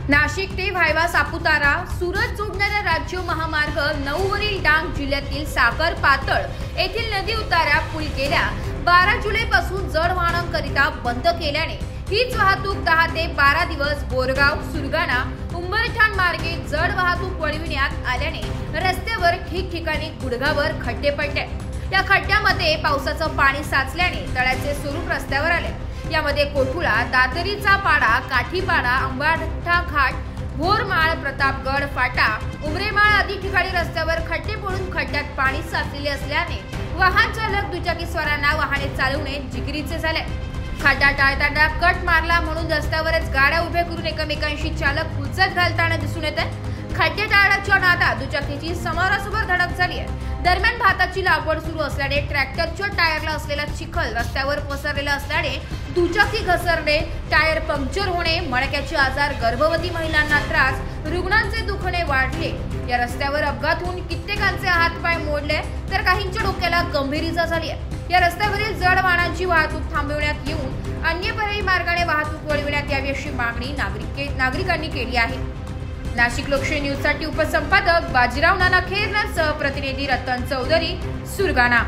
नाशिक ते व्हायवा सापुतारा सुरत जोडणारा राज्य महामार्ग 9 वरील डांग जिल्ह्यातील सागर पातळ येथील नदी उतारा पूल गेल्या 12 जुलैपासून जड वाहनांकरिता बंद केल्याने हीच वाहतूक 10 ते 12 दिवस बोरगाव, सुरगाणा, उंबरठाण मार्गे जड वाहतूक वळविण्यात आल्याने रस्त्यावर ठिकठिकाणी गुडघावर खड्डे पडले। या खड्ड्यामध्ये पावसाचं पाणी साचल्याने तळ्याचे स्वरूप रस्त्यावर आले। यामध्ये कोठुळा, दातरीचा पाडा, काठीपाडा, अंबाठा घाट, भोरमाळ, प्रतापगड फाटा, उमरेमाळ आदी ठिकाणी रस्त्यावर खड्डे पडून खड्ड्यात पाणी साचलेले असल्याने वाहन चालक दुचाकीस्वारांना वाहने चालवणे जिकिरीचे झाले। खड्डा टाळताना कट मारला म्हणून रस्त्यावरच गाड्या उभ्या करून एकमेकांशी चालक हुज्जत घालताना दिसून येत आहे। खड्डे टाळण्याच्या नादात दुचाकीची समोरासमोर धडक झाली आहे। दरम्यान भाताची लागवड सुरू असल्याने ट्रॅक्टरच्या टायरला असलेला चिखल रस्त्यावर पसरलेला असल्याने दुचाकी घसरणे, टायर पंक्चर होणे, मणक्याचे आजार, गर्भवती महिलांना त्रास, रुग्णांचे दुखणे वाढले। या रस्त्यावर अपघात होऊन कित्येकांचे हातपाय मोडले तर काहींच्या डोक्याला गंभीर इजा झाली आहे। या रस्त्यावरील जड वाहनांची वाहतूक थांबविण्यात येऊन अन्य पर्यायी मार्गाने वाहतूक वळविण्यात यावी अशी मागणी नागरिकांनी केली आहे। नाशिक लोकशाही न्यूज साठी उपसंपादक बाजीराव नाना खेरसह प्रतिनिधी रतन चौधरी, सुरगाणा।